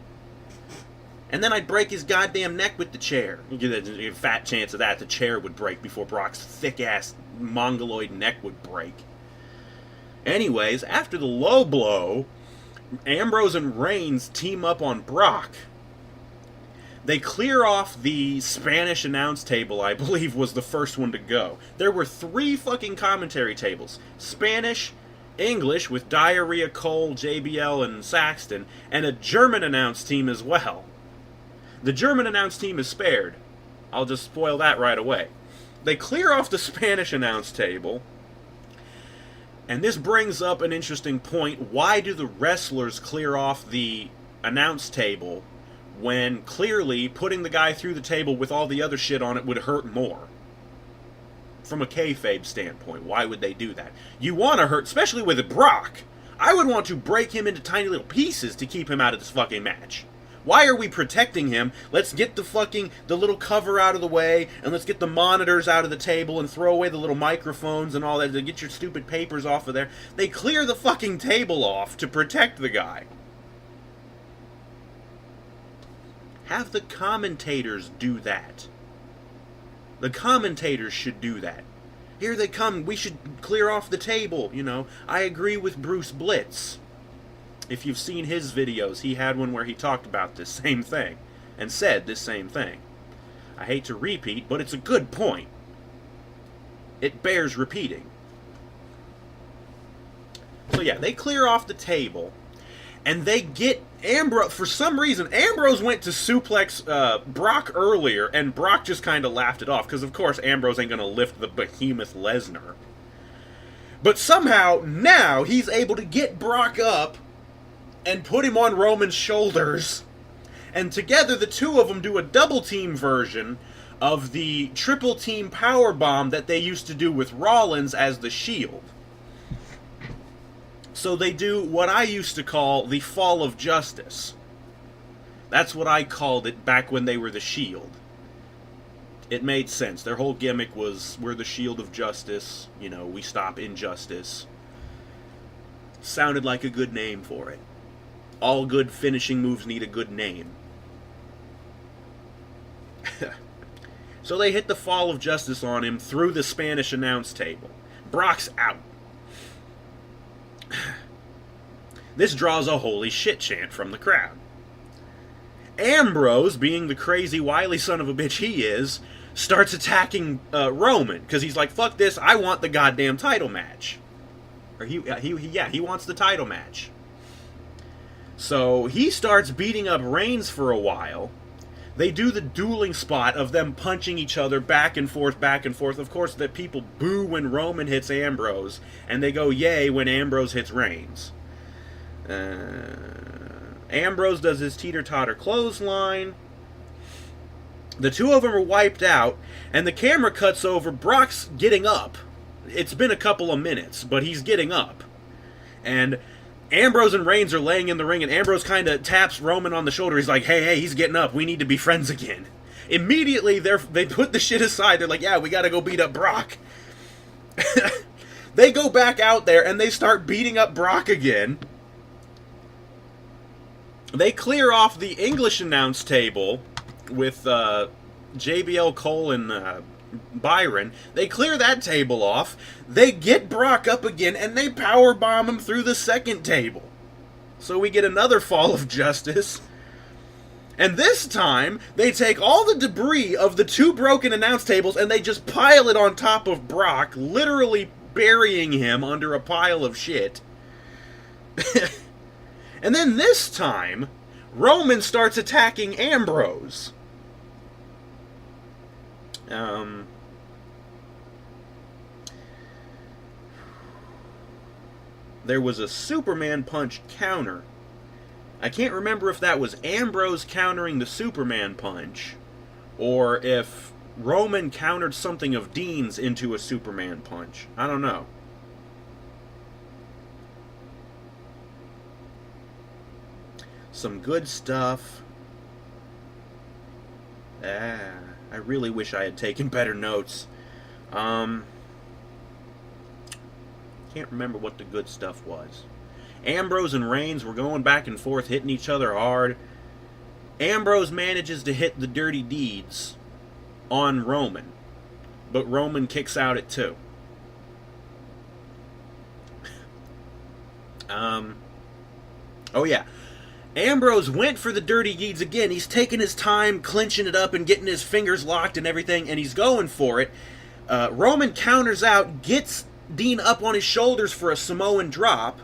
And then I'd break his goddamn neck with the chair. You get a fat chance of that. The chair would break before Brock's thick-ass mongoloid neck would break. Anyways, after the low blow, Ambrose and Reigns team up on Brock. They clear off the Spanish announce table, I believe was the first one to go. There were 3 fucking commentary tables. Spanish, English with Diarrhea, Cole, JBL, and Saxton, and a German announce team as well. The German announce team is spared. I'll just spoil that right away. They clear off the Spanish announce table. And this brings up an interesting point. Why do the wrestlers clear off the announce table when clearly putting the guy through the table with all the other shit on it would hurt more? From a kayfabe standpoint, why would they do that? You want to hurt, especially with Brock. I would want to break him into tiny little pieces to keep him out of this fucking match. Why are we protecting him? Let's get the little cover out of the way, and let's get the monitors out of the table, and throw away the little microphones and all that, to get your stupid papers off of there. They clear the fucking table off to protect the guy. Have the commentators do that. The commentators should do that. Here they come. We should clear off the table, you know. I agree with Bruce Blitz. If you've seen his videos, he had one where he talked about this same thing and said this same thing. I hate to repeat, but it's a good point. It bears repeating. So yeah, they clear off the table, and they get Ambrose. For some reason, Ambrose went to suplex Brock earlier, and Brock just kind of laughed it off, because of course Ambrose ain't going to lift the behemoth Lesnar. But somehow, now, he's able to get Brock up and put him on Roman's shoulders, and together the two of them do a double team version of the triple team powerbomb that they used to do with Rollins as the Shield. So they do what I used to call the Fall of Justice. That's what I called it back when they were the Shield. It made sense. Their whole gimmick was, we're the Shield of Justice, you know, we stop injustice. Sounded like a good name for it. All good finishing moves need a good name. So they hit the Fall of Justice on him through the Spanish announce table. Brock's out. This draws a holy shit chant from the crowd. Ambrose, being the crazy, wily son of a bitch he is, starts attacking Roman, because he's like, fuck this, I want the goddamn title match. Or he wants the title match. So he starts beating up Reigns for a while. They do the dueling spot of them punching each other back and forth, back and forth. Of course, that people boo when Roman hits Ambrose, and they go yay when Ambrose hits Reigns. Ambrose does his teeter-totter clothesline. The two of them are wiped out, and the camera cuts over. Brock's getting up. It's been a couple of minutes, but he's getting up. And Ambrose and Reigns are laying in the ring, and Ambrose kind of taps Roman on the shoulder. He's like, hey, he's getting up. We need to be friends again. Immediately, they put the shit aside. They're like, yeah, we got to go beat up Brock. They go back out there, and they start beating up Brock again. They clear off the English announce table with JBL Cole and Byron. They clear that table off. They get Brock up again, and they powerbomb him through the second table. So we get another Fall of Justice. And this time, they take all the debris of the two broken announce tables, and they just pile it on top of Brock, literally burying him under a pile of shit. And then this time, Roman starts attacking Ambrose. There was a Superman punch counter. I can't remember if that was Ambrose countering the Superman punch, or if Roman countered something of Dean's into a Superman punch. I don't know. Some good stuff. I really wish I had taken better notes. Can't remember what the good stuff was. Ambrose and Reigns were going back and forth, hitting each other hard. Ambrose manages to hit the Dirty Deeds on Roman, but Roman kicks out at 2. Oh yeah. Ambrose went for the Dirty Deeds again. He's taking his time, clinching it up and getting his fingers locked and everything, and he's going for it. Roman counters out, gets Dean up on his shoulders for a Samoan drop.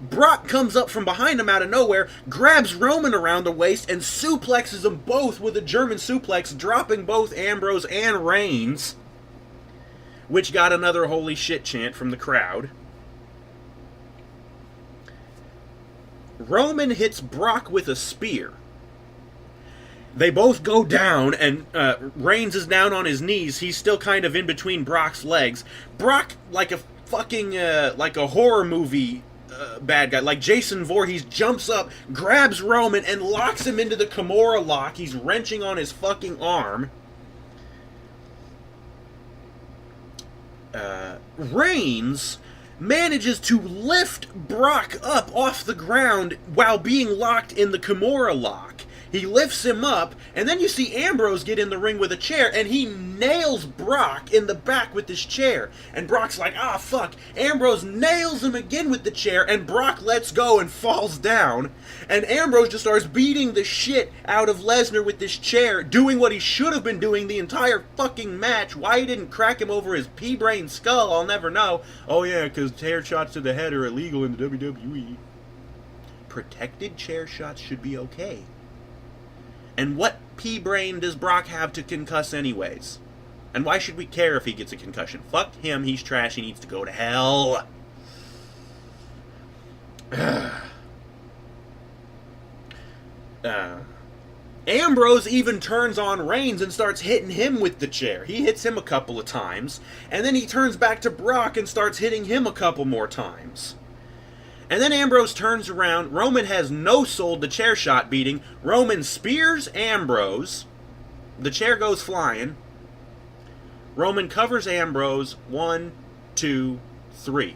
Brock comes up from behind him out of nowhere, grabs Roman around the waist, and suplexes them both with a German suplex, dropping both Ambrose and Reigns, which got another holy shit chant from the crowd. Roman hits Brock with a spear. They both go down, and Reigns is down on his knees. He's still kind of in between Brock's legs. Brock, like a fucking, like a horror movie bad guy, like Jason Voorhees, jumps up, grabs Roman, and locks him into the Kimura lock. He's wrenching on his fucking arm. Reigns manages to lift Brock up off the ground while being locked in the Kimura lock. He lifts him up, and then you see Ambrose get in the ring with a chair, and he nails Brock in the back with this chair. And Brock's like, ah, fuck. Ambrose nails him again with the chair, and Brock lets go and falls down. And Ambrose just starts beating the shit out of Lesnar with this chair, doing what he should have been doing the entire fucking match. Why he didn't crack him over his pea-brain skull, I'll never know. Oh yeah, because chair shots to the head are illegal in the WWE. Protected chair shots should be okay. And what pea-brain does Brock have to concuss anyways? And why should we care if he gets a concussion? Fuck him, he's trash, he needs to go to hell. Ambrose even turns on Reigns and starts hitting him with the chair. He hits him a couple of times, and then he turns back to Brock and starts hitting him a couple more times. And then Ambrose turns around. Roman has no-sold the chair shot beating. Roman spears Ambrose. The chair goes flying. Roman covers Ambrose. 1, 2, 3.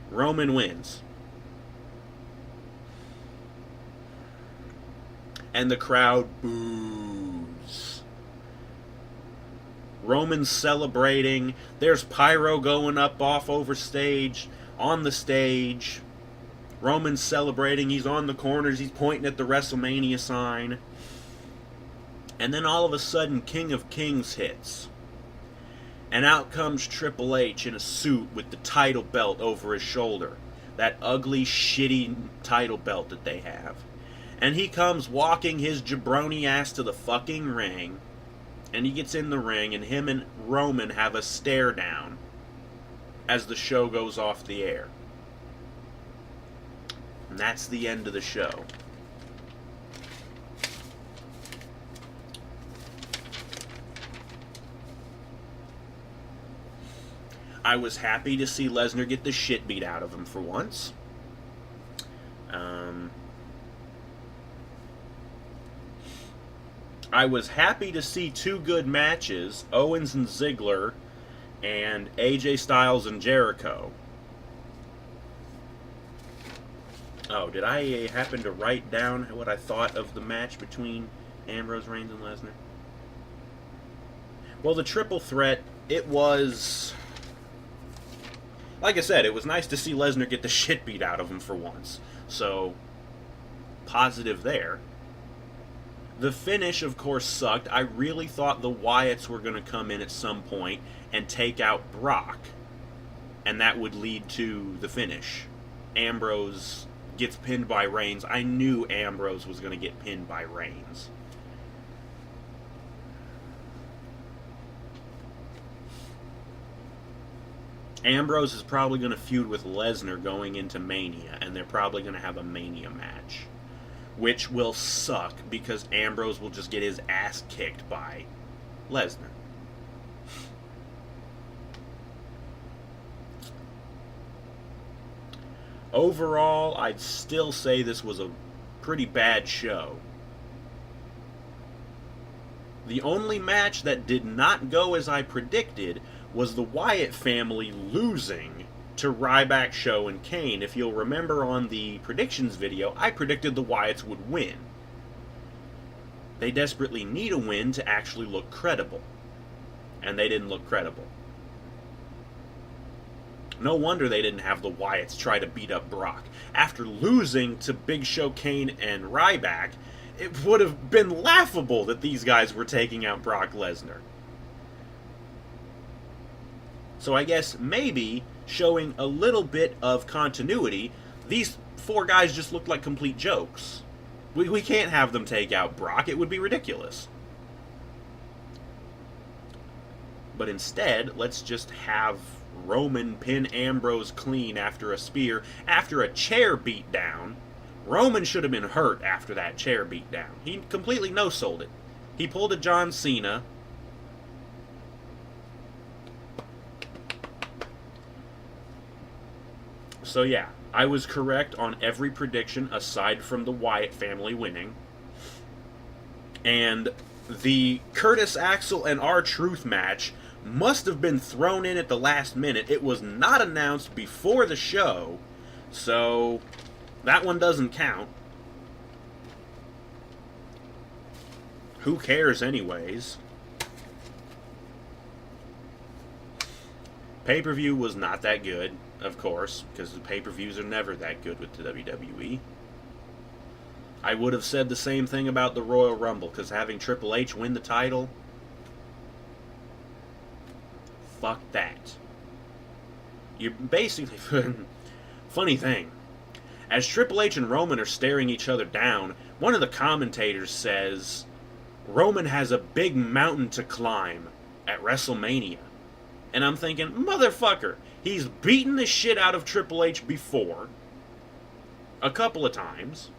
Roman wins. And the crowd boos. Roman's celebrating. There's pyro going up off over stage. On the stage, Roman's celebrating, he's on the corners, he's pointing at the WrestleMania sign. And then all of a sudden, King of Kings hits. And out comes Triple H in a suit with the title belt over his shoulder. That ugly, shitty title belt that they have. And he comes walking his jabroni ass to the fucking ring. And he gets in the ring, and him and Roman have a stare down as the show goes off the air. And that's the end of the show. I was happy to see Lesnar get the shit beat out of him for once. I was happy to see two good matches, Owens and Ziggler, and AJ Styles and Jericho. Oh, did I happen to write down what I thought of the match between Ambrose, Reigns, and Lesnar? Well, the triple threat, it was... Like I said, it was nice to see Lesnar get the shit beat out of him for once. So, positive there. The finish, of course, sucked. I really thought the Wyatts were going to come in at some point and take out Brock. And that would lead to the finish. Ambrose gets pinned by Reigns. I knew Ambrose was going to get pinned by Reigns. Ambrose is probably going to feud with Lesnar going into Mania, and they're probably going to have a Mania match. Which will suck, because Ambrose will just get his ass kicked by Lesnar. Overall, I'd still say this was a pretty bad show. The only match that did not go as I predicted was the Wyatt family losing to Ryback, Show, and Kane. If you'll remember on the predictions video, I predicted the Wyatts would win. They desperately need a win to actually look credible. And they didn't look credible. No wonder they didn't have the Wyatts try to beat up Brock. After losing to Big Show, Kane, and Ryback, it would have been laughable that these guys were taking out Brock Lesnar. So I guess maybe showing a little bit of continuity, these four guys just look like complete jokes. We can't have them take out Brock. It would be ridiculous. But instead, let's just have Roman pin Ambrose clean after a spear, after a chair beat down. Roman should have been hurt after that chair beat down. He completely no-sold it. He pulled a John Cena. So yeah, I was correct on every prediction aside from the Wyatt family winning. And the Curtis Axel and R-Truth match must have been thrown in at the last minute. It was not announced before the show, so that one doesn't count. Who cares anyways? Pay-per-view was not that good, of course, because the pay-per-views are never that good with the WWE. I would have said the same thing about the Royal Rumble, because having Triple H win the title, fuck that. You basically... Funny thing, as Triple H and Roman are staring each other down, one of the commentators says, Roman has a big mountain to climb at WrestleMania. And I'm thinking, motherfucker, he's beaten the shit out of Triple H before, a couple of times,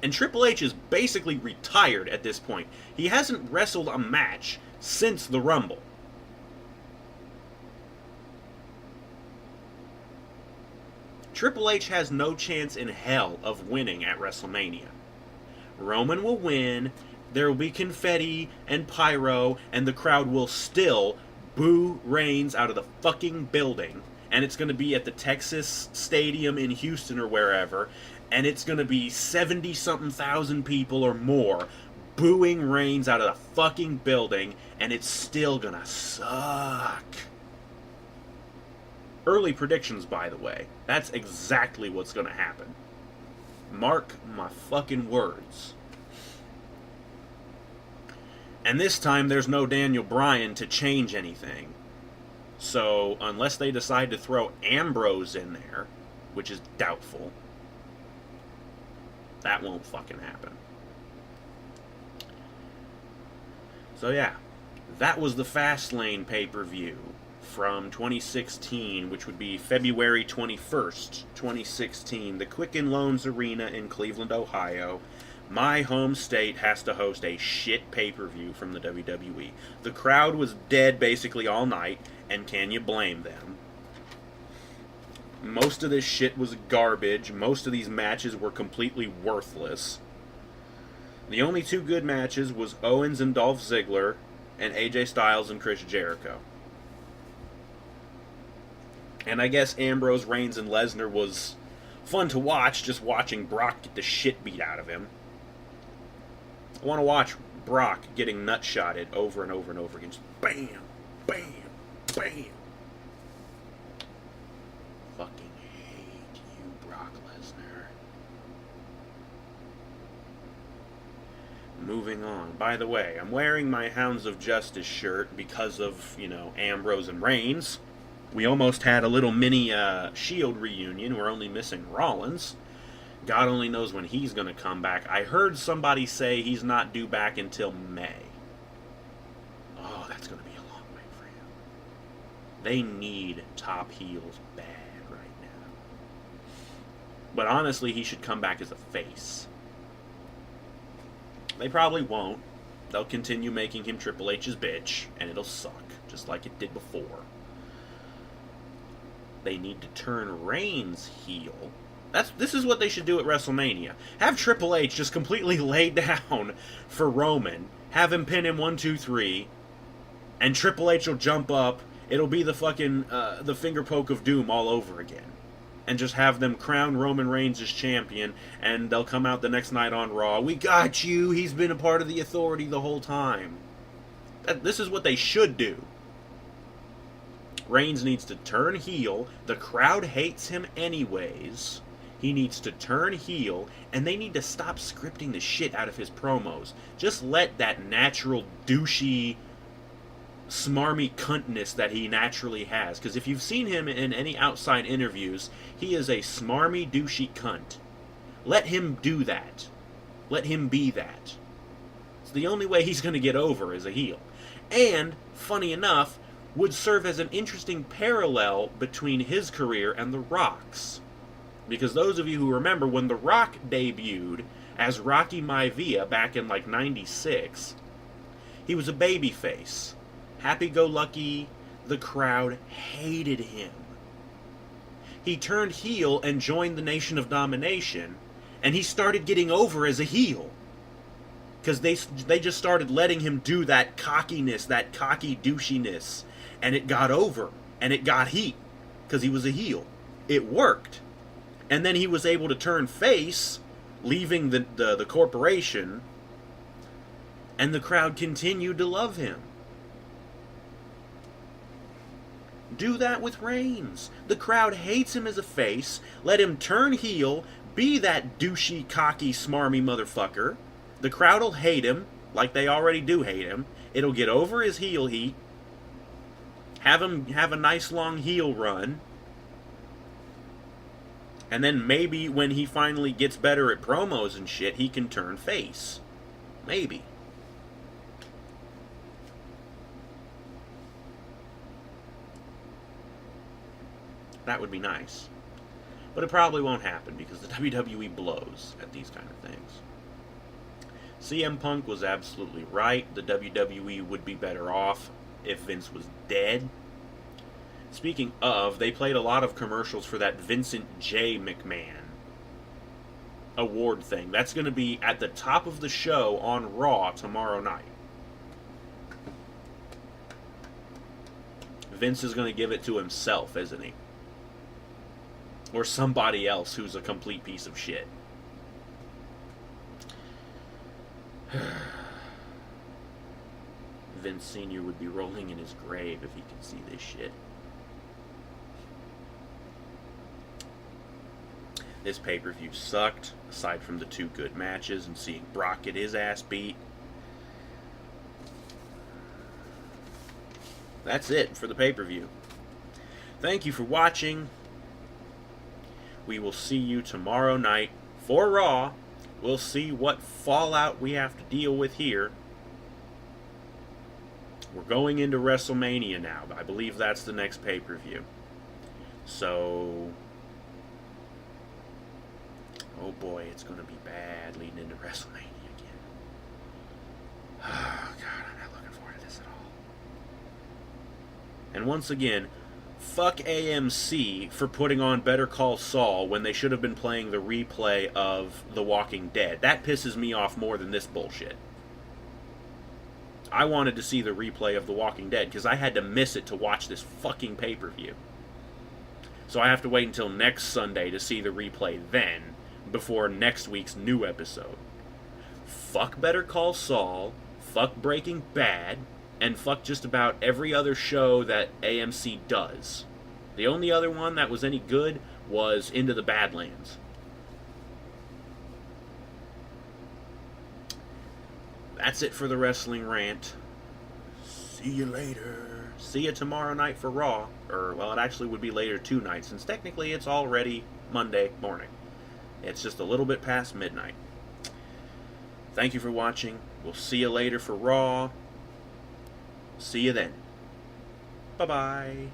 and Triple H is basically retired at this point. He hasn't wrestled a match since the Rumble. Triple H has no chance in hell of winning at WrestleMania. Roman will win, there will be confetti and pyro, and the crowd will still boo Reigns out of the fucking building. And it's going to be at the Texas Stadium in Houston or wherever, and it's going to be 70-something thousand people or more booing Reigns out of the fucking building, and it's still going to suck. Early predictions, by the way. That's exactly what's going to happen. Mark my fucking words. And this time, there's no Daniel Bryan to change anything. So, unless they decide to throw Ambrose in there, which is doubtful, that won't fucking happen. So yeah, that was the Fastlane pay-per-view from 2016, which would be February 21st, 2016. The Quicken Loans Arena in Cleveland, Ohio. My home state has to host a shit pay-per-view from the WWE. The crowd was dead basically all night, and can you blame them? Most of this shit was garbage. Most of these matches were completely worthless. The only two good matches was Owens and Dolph Ziggler, and AJ Styles and Chris Jericho. And I guess Ambrose, Reigns, and Lesnar was fun to watch, just watching Brock get the shit beat out of him. I want to watch Brock getting nutshotted over and over and over again. Just bam, bam, bam. Fucking hate you, Brock Lesnar. Moving on. By the way, I'm wearing my Hounds of Justice shirt because of, Ambrose and Reigns. We almost had a little mini Shield reunion. We're only missing Rollins. God only knows when he's going to come back. I heard somebody say he's not due back until May. Oh, that's going to be a long way for him. They need top heels bad right now. But honestly, he should come back as a face. They probably won't. They'll continue making him Triple H's bitch, and it'll suck, just like it did before. They need to turn Reigns heel. This is what they should do at WrestleMania. Have Triple H just completely lay down for Roman. Have him pin him 1, 2, 3. And Triple H will jump up. It'll be the fucking, the finger poke of doom all over again. And just have them crown Roman Reigns as champion. And they'll come out the next night on Raw. We got you. He's been a part of the Authority the whole time. This is what they should do. Reigns needs to turn heel. The crowd hates him anyways. He needs to turn heel, and they need to stop scripting the shit out of his promos. Just let that natural, douchey, smarmy cuntness that he naturally has. Because if you've seen him in any outside interviews, he is a smarmy, douchey cunt. Let him do that. Let him be that. It's the only way he's going to get over as a heel. And, funny enough, would serve as an interesting parallel between his career and The Rock's. Because those of you who remember, when The Rock debuted as Rocky Maivia back in like 96, he was a babyface. Happy-go-lucky, the crowd hated him. He turned heel and joined the Nation of Domination, and he started getting over as a heel. Because they just started letting him do that cockiness, that cocky douchiness, and it got over, and it got heat, because he was a heel. It worked. And then he was able to turn face, leaving the corporation, And the crowd continued to love him. Do that with Reigns. The crowd hates him as a face. Let him turn heel, be that douchey, cocky, smarmy motherfucker. The crowd will hate him, like they already do hate him. It'll get over his heel heat. Have him have a nice long heel run. And then maybe when he finally gets better at promos and shit, he can turn face. Maybe. That would be nice. But it probably won't happen because the WWE blows at these kind of things. CM Punk was absolutely right. The WWE would be better off if Vince was dead. Speaking of, they played a lot of commercials for that Vincent J. McMahon award thing. That's going to be at the top of the show on Raw tomorrow night. Vince is going to give it to himself, isn't he? Or somebody else who's a complete piece of shit. Vince Sr. would be rolling in his grave if he could see this shit. This pay-per-view sucked, aside from the 2 good matches and seeing Brock get his ass beat. That's it for the pay-per-view. Thank you for watching. We will see you tomorrow night for Raw. We'll see what fallout we have to deal with here. We're going into WrestleMania now. I believe that's the next pay-per-view. So, oh boy, it's going to be bad leading into WrestleMania again. Oh God, I'm not looking forward to this at all. And once again, fuck AMC for putting on Better Call Saul when they should have been playing the replay of The Walking Dead. That pisses me off more than this bullshit. I wanted to see the replay of The Walking Dead because I had to miss it to watch this fucking pay-per-view. So I have to wait until next Sunday to see the replay then, before next week's new episode. Fuck Better Call Saul, fuck Breaking Bad, and fuck just about every other show that AMC does. The only other one that was any good was Into the Badlands. That's it for the Wrestling Rant. See you later. See you tomorrow night for Raw. Or, well, it actually would be later 2 nights, since technically it's already Monday morning. It's just a little bit past midnight. Thank you for watching. We'll see you later for Raw. See you then. Bye-bye.